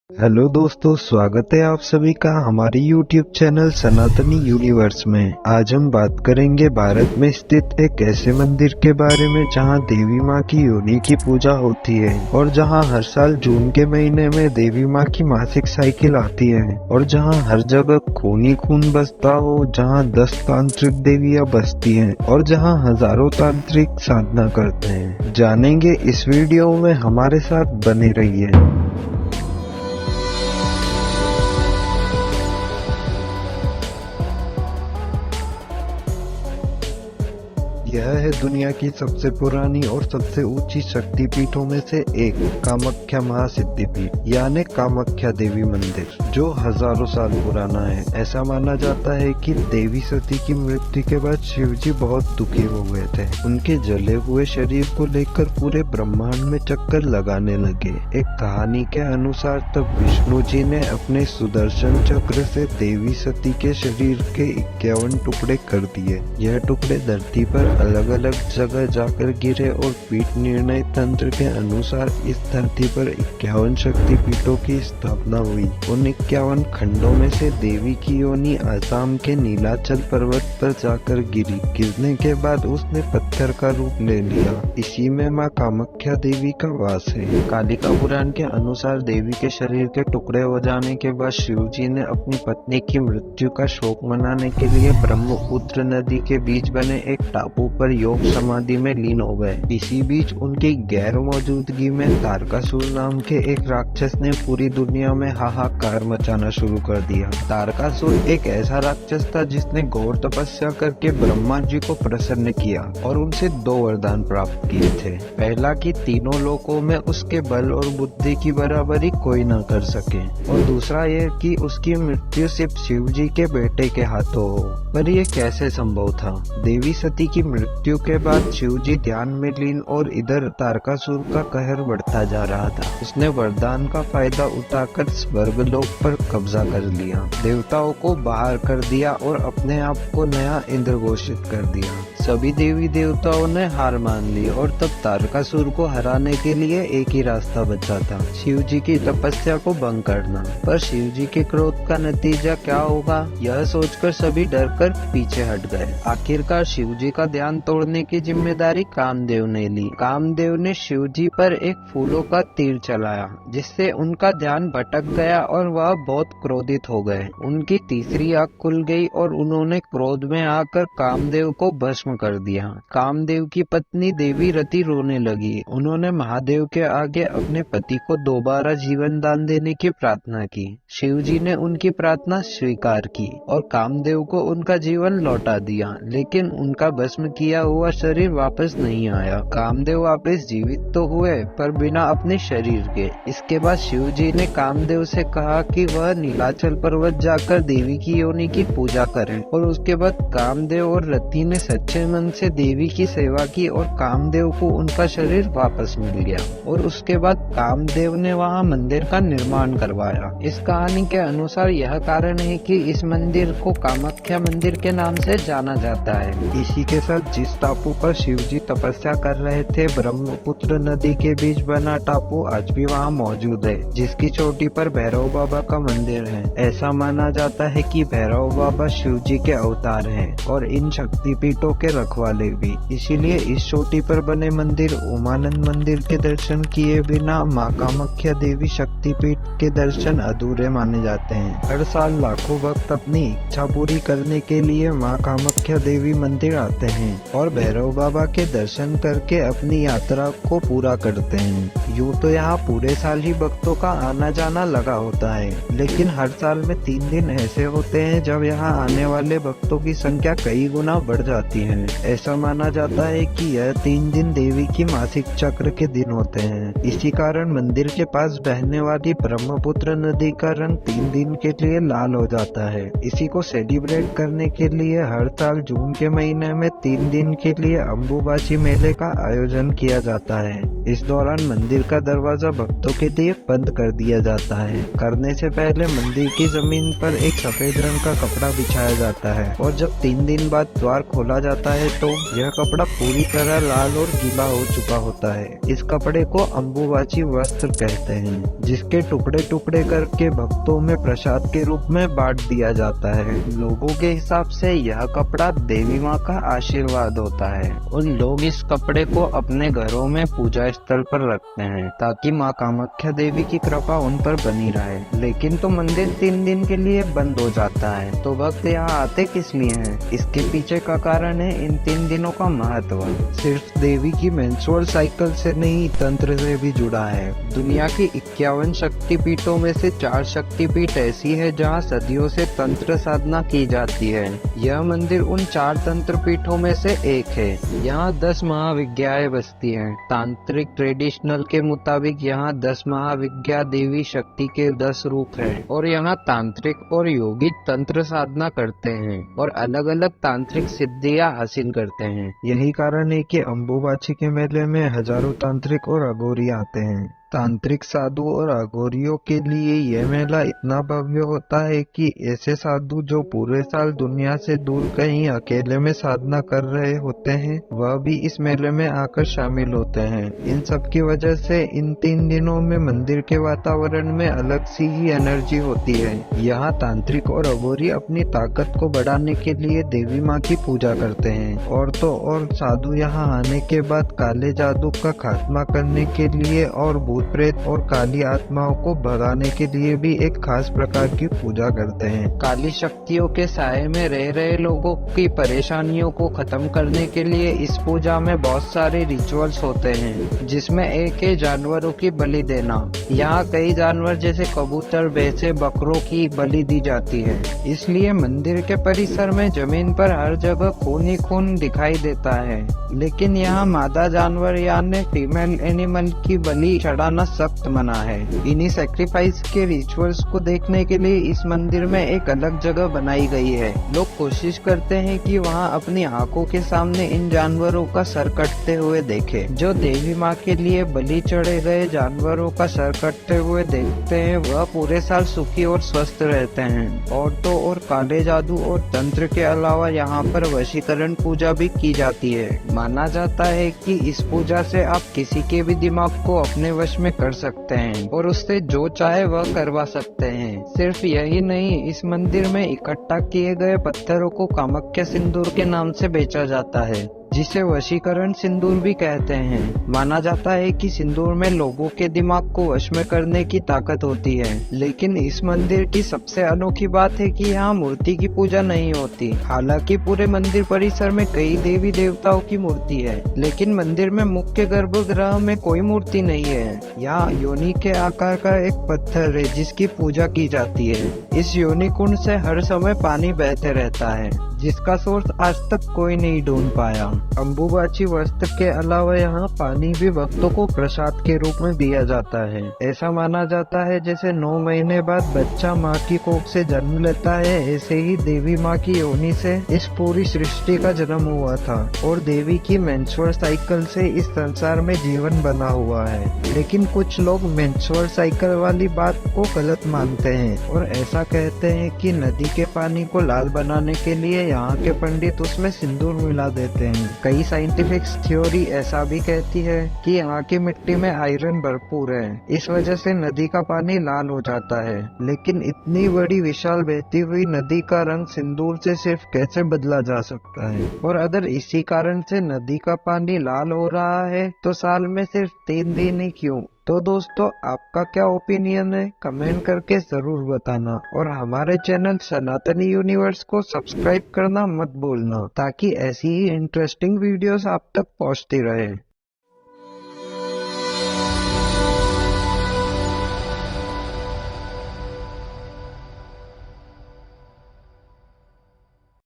Hello दोस्तों, स्वागत है आप सभी का हमारे YouTube चैनल सनातनी यूनिवर्स में। आज हम बात करेंगे भारत में स्थित एक ऐसे मंदिर के बारे में जहां देवी मां की योनि की पूजा होती है और जहां हर साल जून के महीने में देवी मां की मासिक साइकिल आती है और जहां हर जगह खून ही खून बसता हो, जहां 10 तांत्रिक देवियां बसती हैं और जहां हजारों तांत्रिक साधना करते हैं। जानेंगे इस वीडियो में, हमारे साथ बने रहिए। यह है दुनिया की सबसे पुरानी और सबसे ऊंची शक्तिपीठों में से एक, कामाख्या महासिद्धिपीठ यानी कामाख्या देवी मंदिर, जो हजारों साल पुराना है। ऐसा माना जाता है कि देवी सती की मृत्यु के बाद शिव जी बहुत दुखी हो गए थे। उनके जले हुए शरीर को लेकर पूरे ब्रह्मांड में चक्कर लगाने लगे। एक कहानी के अनुसार तब विष्णु जी ने अपने सुदर्शन चक्र से देवी सती के शरीर के 51 टुकड़े कर दिए। यह टुकड़े धरती पर अलग अलग जगह जाकर गिरे और पीठ निर्णय तंत्र के अनुसार इस धरती पर 51 शक्तिपीठों की स्थापना हुई। उन 51 खंडों में से देवी की योनि आसाम के नीलाचल पर्वत पर जाकर गिरी। गिरने के बाद उसने पत्थर का रूप ले लिया। इसी में मां कामाख्या देवी का वास है। कालिका पुराण के अनुसार देवी के शरीर के टुकड़े हो जाने के बाद शिव जी ने अपनी पत्नी की मृत्यु का शोक मनाने के लिए ब्रह्मपुत्र नदी के बीच बने एक टापू पर योग समाधि में लीन हो गए। इसी बीच उनकी गैर मौजूदगी में तारकासुर नाम के एक राक्षस ने पूरी दुनिया में हाहाकार मचाना शुरू कर दिया। तारकासुर एक ऐसा राक्षस था जिसने घोर तपस्या करके ब्रह्मा जी को प्रसन्न किया और उनसे 2 वरदान प्राप्त किए थे। पहला कि तीनों लोकों में उसके बल और बुद्धि की बराबरी कोई न कर सके, और दूसरा ये कि उसकी मृत्यु सिर्फ शिव जी के बेटे के हाथों हो। पर यह कैसे संभव था? देवी सती की मृत्यु के बाद शिव जी ध्यान में लीन और इधर तारकासुर का कहर बढ़ता जा रहा था। उसने वरदान का फायदा उठाकर स्वर्गलोक पर कब्जा कर लिया, देवताओं को बाहर कर दिया और अपने आप को नया इंद्र घोषित कर दिया। सभी देवी देवताओं ने हार मान ली और तब तारकासुर को हराने के लिए एक ही रास्ता बचा था, शिव जी की तपस्या को भंग करना। पर शिव जी के क्रोध का नतीजा क्या होगा, यह सोचकर सभी डरकर पीछे हट गए। आखिरकार शिव जी का ध्यान तोड़ने की जिम्मेदारी कामदेव ने ली। कामदेव ने शिव जी पर एक फूलों का तीर चलाया, जिससे उनका ध्यान भटक गया और वह बहुत क्रोधित हो गए। उनकी तीसरी आंख खुल गई और उन्होंने क्रोध में आकर कामदेव को भस्म कर दिया। कामदेव की पत्नी देवी रति रोने लगी। उन्होंने महादेव के आगे अपने पति को दोबारा जीवन दान देने की प्रार्थना की। शिव जी ने उनकी प्रार्थना स्वीकार की और कामदेव को उनका जीवन लौटा दिया, लेकिन उनका भस्म किया हुआ शरीर वापस नहीं आया। कामदेव वापस जीवित तो हुए, पर बिना अपने शरीर के। इसके बाद शिव जी ने कामदेव से कहा कि वह नीलाचल पर्वत जाकर देवी की योनि की पूजा करें, और उसके बाद कामदेव और रति ने सच्चे मन से देवी की सेवा की और कामदेव को उनका शरीर वापस मिल गया। और उसके बाद कामदेव ने वहाँ मंदिर का निर्माण करवाया। इस कहानी के अनुसार यह कारण है कि इस मंदिर को कामाख्या मंदिर के नाम से जाना जाता है। इसी के साथ जिस टापू पर शिव जी तपस्या कर रहे थे, ब्रह्मपुत्र नदी के बीच बना टापू आज भी वहाँ मौजूद है, जिसकी चोटी पर भैरव बाबा का मंदिर है। ऐसा माना जाता है कि भैरव बाबा शिव जी के अवतार हैं और इन शक्तिपीठों के रखवाले भी। इसीलिए इस चोटी पर बने मंदिर उमानंद मंदिर के दर्शन किए बिना मां कामाख्या देवी शक्तिपीठ के दर्शन अधूरे माने जाते हैं। हर साल लाखों भक्त अपनी इच्छा पूरी करने के लिए मां कामाख्या देवी मंदिर आते हैं और भैरव बाबा के दर्शन करके अपनी यात्रा को पूरा करते हैं। यूँ तो यहाँ पूरे साल ही भक्तों का आना जाना लगा होता है, लेकिन हर साल में 3 दिन ऐसे होते हैं जब यहाँ आने वाले भक्तों की संख्या कई गुना बढ़ जाती है। ऐसा माना जाता है कि यह 3 दिन देवी की मासिक चक्र के दिन होते हैं। इसी कारण मंदिर के पास बहने वाली ब्रह्मपुत्र नदी का रंग 3 दिन के लिए लाल हो जाता है। इसी को सेलिब्रेट करने के लिए हर साल जून के महीने में 3 3 दिन के लिए अंबुबाची मेले का आयोजन किया जाता है। इस दौरान मंदिर का दरवाजा भक्तों के लिए बंद कर दिया जाता है। करने से पहले मंदिर की जमीन पर एक सफेद रंग का कपड़ा बिछाया जाता है और जब 3 दिन बाद द्वार खोला जाता है तो यह कपड़ा पूरी तरह लाल और गीला हो चुका होता है। इस कपड़े को अंबुबाची वस्त्र कहते हैं, जिसके टुकड़े टुकड़े करके भक्तों में प्रसाद के रूप में बांट दिया जाता है। लोगों के हिसाब से यह कपड़ा देवी माँ का आशीर्वाद होता है और लोग इस कपड़े को अपने घरों में पूजा स्थल पर रखते हैं ताकि माँ कामाख्या देवी की कृपा उन पर बनी रहे। लेकिन तो मंदिर 3 दिन के लिए बंद हो जाता है, तो भक्त यहाँ आते किस लिए हैं? इसके पीछे का कारण है इन 3 दिनों का महत्व। सिर्फ देवी की मेंस्ट्रुअल साइकिल से नहीं, तंत्र से भी जुड़ा है। दुनिया की 51 शक्तिपीठों में से 4 शक्तिपीठ ऐसी है जहाँ सदियों से तंत्र साधना की जाती है। यह मंदिर उन 4 तंत्र पीठों में से एक है। यहाँ 10 महाविज्ञाएं बसती हैं। तांत्रिक ट्रेडिशनल के मुताबिक यहाँ 10 महाविज्ञा देवी शक्ति के 10 रूप हैं और यहाँ तांत्रिक और योगी तंत्र साधना करते हैं और अलग अलग तांत्रिक सिद्धियां हासिल करते हैं। यही कारण है कि अंबुबाची के मेले में हजारों तांत्रिक और अघोरी आते हैं। तांत्रिक साधु और अघोरियों के लिए यह मेला इतना भव्य होता है कि ऐसे साधु जो पूरे साल दुनिया से दूर कहीं अकेले में साधना कर रहे होते हैं, वह भी इस मेले में आकर शामिल होते हैं। इन सब की वजह से इन 3 दिनों में मंदिर के वातावरण में अलग सी ही एनर्जी होती है। यहाँ तांत्रिक और अघोरी अपनी ताकत को बढ़ाने के लिए देवी माँ की पूजा करते हैं और तो और साधु यहाँ आने के बाद काले जादू का खात्मा करने के लिए और भूत प्रेत और काली आत्माओं को भगाने के लिए भी एक खास प्रकार की पूजा करते हैं। काली शक्तियों के साये में रह रहे लोगों की परेशानियों को खत्म करने के लिए इस पूजा में बहुत सारे रिचुअल्स होते हैं, जिसमें एक है जानवरों की बलि देना। यहाँ कई जानवर जैसे कबूतर, भैंसे, बकरों की बलि दी जाती है। इसलिए मंदिर के परिसर में जमीन पर हर जगह खून ही खून दिखाई देता है। लेकिन यहाँ मादा जानवर यानी फीमेल एनिमल की बलि चढ़ाना सख्त मना है। इन्हीं सैक्रिफाइस के रिचुअल्स को देखने के लिए इस मंदिर में एक अलग जगह बनाई गई है। लोग कोशिश करते हैं कि वहाँ अपनी आंखों के सामने इन जानवरों का सर कटते हुए देखें। जो देवी माँ के लिए बलि चढ़े गए जानवरों का सर कटते हुए देखते हैं, वह पूरे साल सुखी और स्वस्थ रहते हैं। औरतों और काले जादू और तंत्र के अलावा यहाँ पर वशीकरण पूजा भी की जाती है। माना जाता है कि इस पूजा से आप किसी के भी दिमाग को अपने वश में कर सकते हैं और उससे जो चाहे वह करवा सकते हैं। सिर्फ यही नहीं, इस मंदिर में इकट्ठा किए गए पत्थरों को कामाख्या सिंदूर के नाम से बेचा जाता है, जिसे वशीकरण सिंदूर भी कहते हैं। माना जाता है कि सिंदूर में लोगों के दिमाग को वश में करने की ताकत होती है। लेकिन इस मंदिर की सबसे अनोखी बात है कि यहाँ मूर्ति की पूजा नहीं होती। हालांकि पूरे मंदिर परिसर में कई देवी देवताओं की मूर्ति है, लेकिन मंदिर में मुख्य गर्भगृह में कोई मूर्ति नहीं है। यहाँ योनि के आकार का एक पत्थर है जिसकी पूजा की जाती है। इस योनि कुंड से हर समय पानी बहते रहता है, जिसका सोर्स आज तक कोई नहीं ढूंढ पाया। अंबुबाची वस्त्र के अलावा यहाँ पानी भी भक्तों को प्रसाद के रूप में दिया जाता है। ऐसा माना जाता है जैसे 9 महीने बाद बच्चा माँ की कोख से जन्म लेता है, ऐसे ही देवी माँ की योनि से इस पूरी सृष्टि का जन्म हुआ था और देवी की मेंस्ट्रुअल साइकिल से इस संसार में जीवन बना हुआ है। लेकिन कुछ लोग मेंस्ट्रुअल साइकिल वाली बात को गलत मानते हैं और ऐसा कहते हैं कि नदी के पानी को लाल बनाने के लिए यहाँ के पंडित उसमें सिंदूर मिला देते हैं। कई साइंटिफिक थ्योरी ऐसा भी कहती है कि यहाँ की मिट्टी में आयरन भरपूर है, इस वजह से नदी का पानी लाल हो जाता है। लेकिन इतनी बड़ी विशाल बहती हुई नदी का रंग सिंदूर से सिर्फ कैसे बदला जा सकता है? और अगर इसी कारण से नदी का पानी लाल हो रहा है तो साल में सिर्फ 3 दिन ही क्यों? तो दोस्तों, आपका क्या ओपिनियन है? कमेंट करके जरूर बताना और हमारे चैनल सनातनी यूनिवर्स को सब्सक्राइब करना मत भूलना, ताकि ऐसी ही इंटरेस्टिंग वीडियोस आप तक पहुंचती रहे।